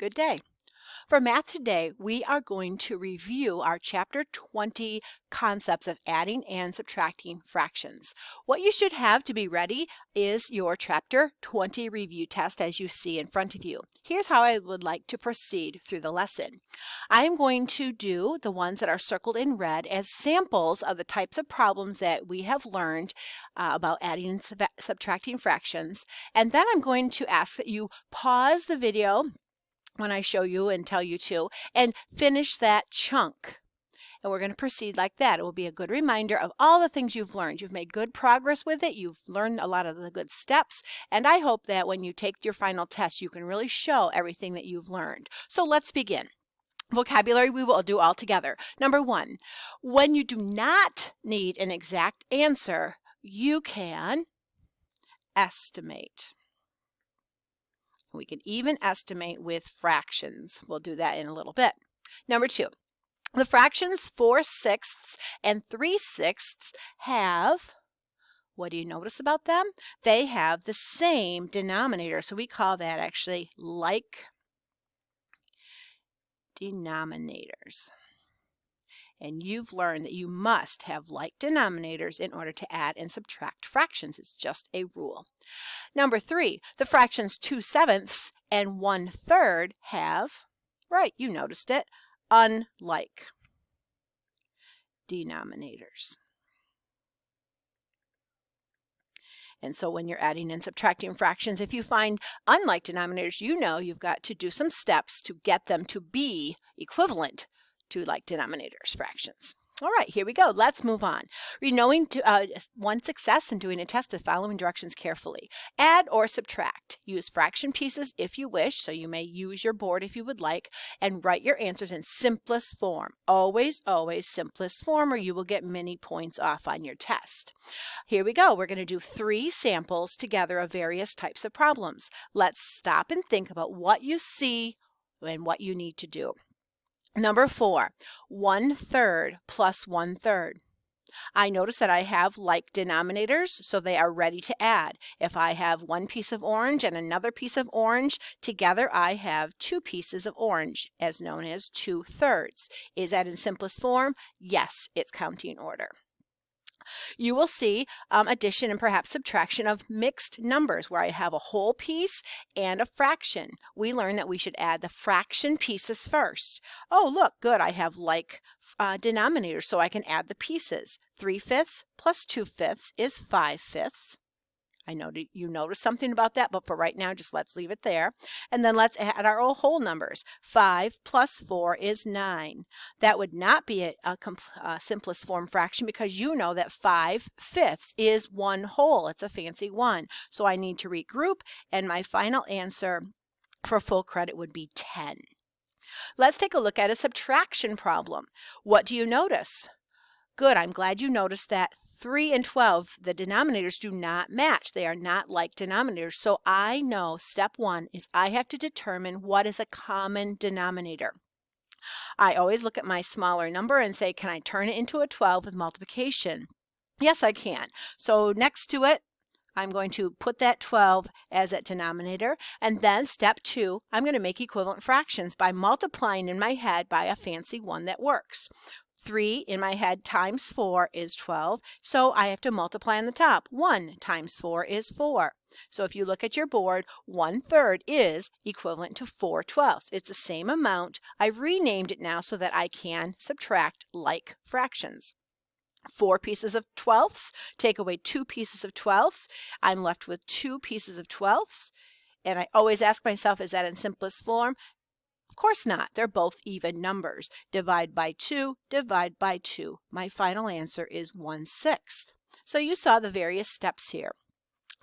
Good day. For math today, we are going to review our Chapter 20 concepts of adding and subtracting fractions. What you should have to be ready is your Chapter 20 review test as you see in front of you. Here's how I would like to proceed through the lesson. I am going to do the ones that are circled in red as samples of the types of problems that we have learned about adding and subtracting fractions. And then I'm going to ask that you pause the video when I show you and tell you to, and finish that chunk. And we're going to proceed like that. It will be a good reminder of all the things you've learned. You've made good progress with it. You've learned a lot of the good steps. And I hope that when you take your final test, you can really show everything that you've learned. So let's begin. Vocabulary we will do all together. Number one, when you do not need an exact answer, you can estimate. We can even estimate with fractions. We'll do that in a little bit. Number two, the fractions 4/6 and 3/6 have, what do you notice about them? They have the same denominator. So we call that actually like denominators. And you've learned that you must have like denominators in order to add and subtract fractions. It's just a rule. Number three, the fractions 2/7 and 1/3 have, right, you noticed it, unlike denominators. And so when you're adding and subtracting fractions, if you find unlike denominators, you know you've got to do some steps to get them to be equivalent to like denominators fractions. All right, here we go. Let's move on. Knowing one success in doing a test is following directions carefully. Add or subtract. Use fraction pieces if you wish, so you may use your board if you would like, and write your answers in simplest form. Always, always simplest form, or you will get many points off on your test. Here we go. We're going to do 3 samples together of various types of problems. Let's stop and think about what you see and what you need to do. Number 4, 1/3 plus 1/3. I notice that I have like denominators, so they are ready to add. If I have one piece of orange and another piece of orange, together I have 2 pieces of orange, as known as 2/3. Is that in simplest form? Yes, it's counting order. You will see addition and perhaps subtraction of mixed numbers where I have a whole piece and a fraction. We learned that we should add the fraction pieces first. Oh, look, good. I have like denominators, so I can add the pieces. 3/5 plus 2/5 is 5/5. I know you noticed something about that, but for right now, just let's leave it there. And then let's add our whole numbers. 5 plus 4 is 9. That would not be a simplest form fraction because you know that 5/5 is 1 whole. It's a fancy 1. So I need to regroup, and my final answer for full credit would be 10. Let's take a look at a subtraction problem. What do you notice? Good, I'm glad you noticed that 3 and 12, the denominators do not match. They are not like denominators. So I know step 1 is I have to determine what is a common denominator. I always look at my smaller number and say, can I turn it into a 12 with multiplication? Yes, I can. So next to it, I'm going to put that 12 as a denominator, and then step 2, I'm going to make equivalent fractions by multiplying in my head by a fancy one that works. 3 in my head times 4 is 12, so I have to multiply on the top. 1 times 4 is 4. So if you look at your board, 1/3 is equivalent to 4/12. It's the same amount. I've renamed it now so that I can subtract like fractions. 4 pieces of 12ths, take away 2 pieces of 12ths. I'm left with 2 pieces of 12ths. And I always ask myself, is that in simplest form? Of course not. They're both even numbers. Divide by 2, divide by 2. My final answer is 1/6. So you saw the various steps here.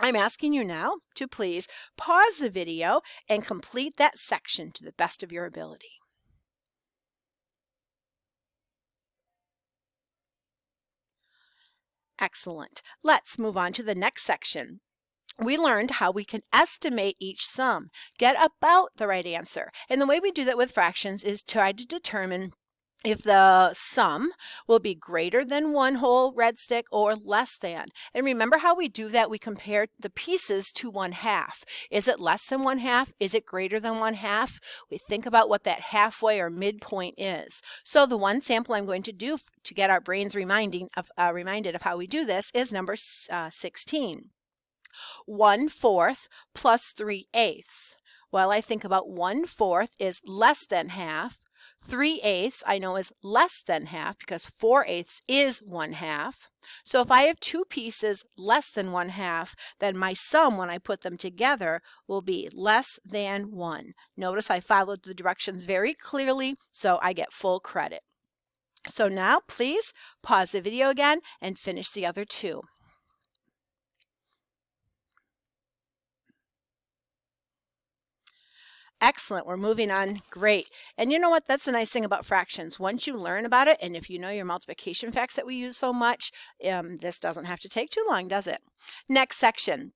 I'm asking you now to please pause the video and complete that section to the best of your ability. Excellent. Let's move on to the next section. We learned how we can estimate each sum, get about the right answer. And the way we do that with fractions is try to determine if the sum will be greater than one whole red stick or less than. And remember how we do that? We compare the pieces to 1/2. Is it less than 1/2? Is it greater than 1/2? We think about what that halfway or midpoint is. So the one sample I'm going to do to get our brains reminded of how we do this is number 16. 1/4 plus 3/8. Well, I think about 1/4 is less than half. 3/8 I know is less than half because 4/8 is 1/2. So if I have two pieces less than 1/2, then my sum when I put them together will be less than 1. Notice I followed the directions very clearly, so I get full credit. So now please pause the video again and finish the other two. Excellent. We're moving on. Great. And you know what? That's the nice thing about fractions. Once you learn about it, and if you know your multiplication facts that we use so much, this doesn't have to take too long, does it? Next section.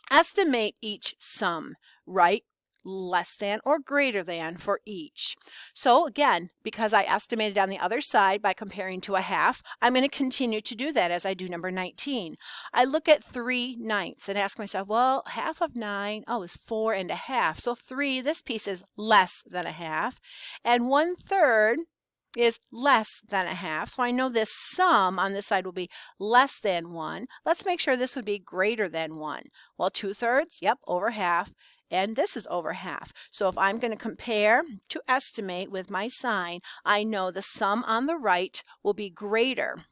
Estimate each sum. Write less than or greater than for each. So again, because I estimated on the other side by comparing to 1/2, I'm going to continue to do that as I do number 19. I look at 3/9 and ask myself, well, 1/2 of 9, is 4 1/2. So 3, this piece is less than 1/2, and 1/3 is less than 1/2. So I know this sum on this side will be less than 1. Let's make sure this would be greater than 1. Well, 2/3, yep, over half. And this is over half. So if I'm going to compare to estimate with my sign, I know the sum on the right will be greater.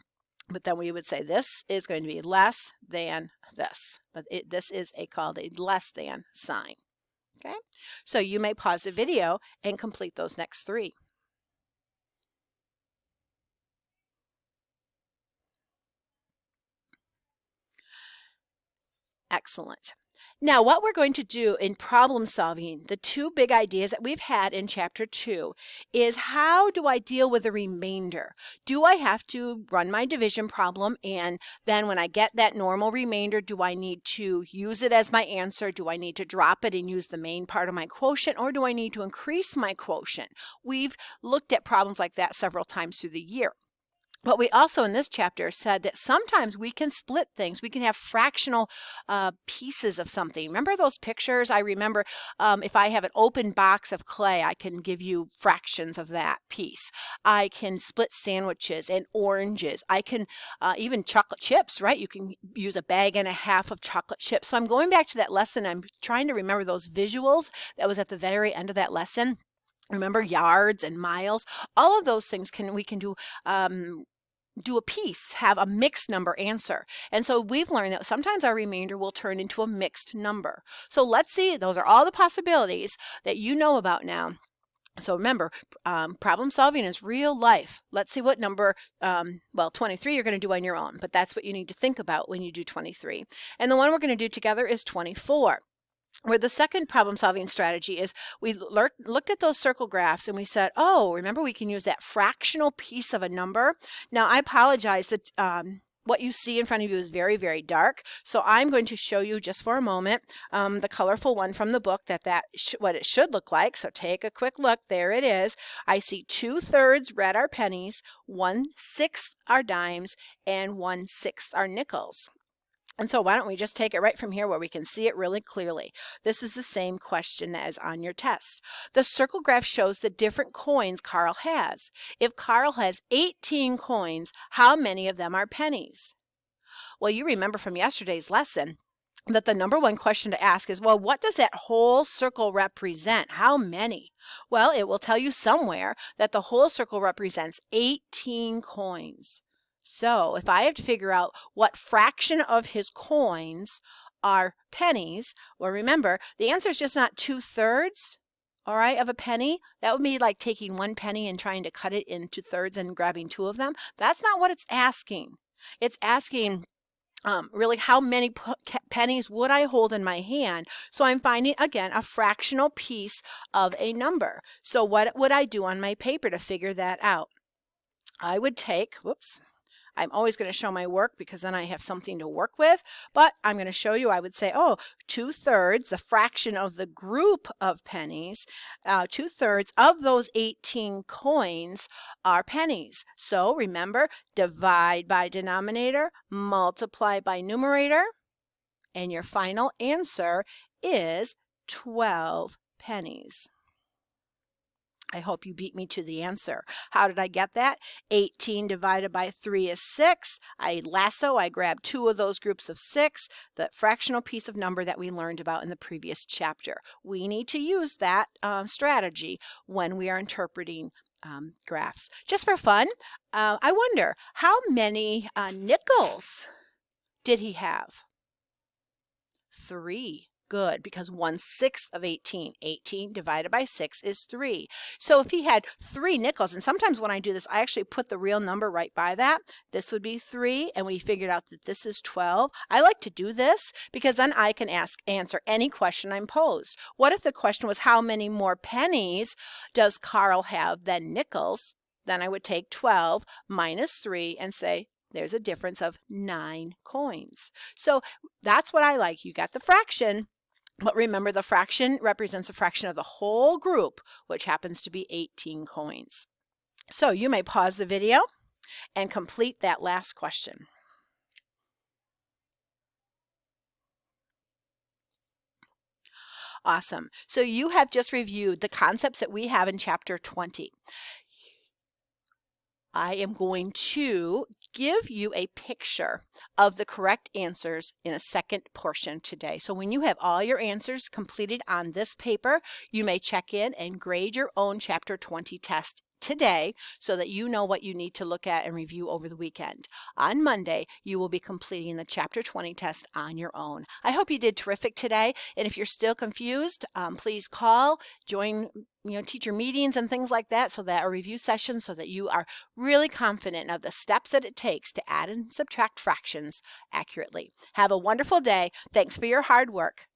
But then we would say this is going to be less than this. But this is called a less than sign. Okay? So you may pause the video and complete those next three. Excellent. Now, what we're going to do in problem solving, the two big ideas that we've had in chapter 2 is how do I deal with the remainder? Do I have to run my division problem, and then when I get that normal remainder, do I need to use it as my answer? Do I need to drop it and use the main part of my quotient, or do I need to increase my quotient? We've looked at problems like that several times through the year. But we also in this chapter said that sometimes we can split things. We can have fractional pieces of something. Remember those pictures? I remember if I have an open box of clay, I can give you fractions of that piece. I can split sandwiches and oranges. I can even chocolate chips, right? You can use a bag and a half of chocolate chips. So I'm going back to that lesson. I'm trying to remember those visuals that was at the very end of that lesson. Remember yards and miles? All of those things we can do a piece, have a mixed number answer. And so we've learned that sometimes our remainder will turn into a mixed number. So let's see, those are all the possibilities that you know about now. So remember, problem solving is real life. Let's see what number, 23 you're going to do on your own, but that's what you need to think about when you do 23. And the one we're going to do together is 24. Where the second problem solving strategy is we looked at those circle graphs and we said, oh, remember we can use that fractional piece of a number. Now I apologize that what you see in front of you is very, very dark. So I'm going to show you just for a moment the colorful one from the book what it should look like. So take a quick look. There it is. I see 2/3 red are pennies, 1/6 are dimes, and 1/6 are nickels. And so why don't we just take it right from here where we can see it really clearly. This is the same question as on your test. The circle graph shows the different coins Carl has. If Carl has 18 coins, how many of them are pennies? Well, you remember from yesterday's lesson that the number one question to ask is, well, what does that whole circle represent? How many? Well, it will tell you somewhere that the whole circle represents 18 coins. So if I have to figure out what fraction of his coins are pennies, well, remember, the answer is just not 2/3, all right, of a penny. That would be like taking one penny and trying to cut it into thirds and grabbing two of them. That's not what it's asking. It's asking really how many pennies would I hold in my hand? So I'm finding, again, a fractional piece of a number. So what would I do on my paper to figure that out? I would take, I'm always going to show my work because then I have something to work with, but I'm going to show you, I would say, 2/3, the fraction of the group of pennies, 2/3 of those 18 coins are pennies. So remember, divide by denominator, multiply by numerator, and your final answer is 12 pennies. I hope you beat me to the answer. How did I get that? 18 divided by 3 is 6. I grabbed 2 of those groups of 6, the fractional piece of number that we learned about in the previous chapter. We need to use that strategy when we are interpreting graphs. Just for fun, I wonder, how many nickels did he have? 3. Good, because 1/6 of 18. 18 divided by 6 is 3. So if he had 3 nickels, and sometimes when I do this, I actually put the real number right by that. This would be 3, and we figured out that this is 12. I like to do this because then I can answer any question I'm posed. What if the question was, how many more pennies does Carl have than nickels? Then I would take 12 minus 3 and say, there's a difference of 9 coins. So that's what I like. You got the fraction. But remember, the fraction represents a fraction of the whole group, which happens to be 18 coins. So you may pause the video and complete that last question. Awesome. So you have just reviewed the concepts that we have in Chapter 20. I am going to give you a picture of the correct answers in a second portion today. So when you have all your answers completed on this paper, you may check in and grade your own Chapter 20 test today so that you know what you need to look at and review over the weekend. On Monday, you will be completing the Chapter 20 test on your own. I hope you did terrific today, and if you're still confused, please call, join teacher meetings and things like that, so that a review session, so that you are really confident of the steps that it takes to add and subtract fractions accurately. Have a wonderful day. Thanks for your hard work.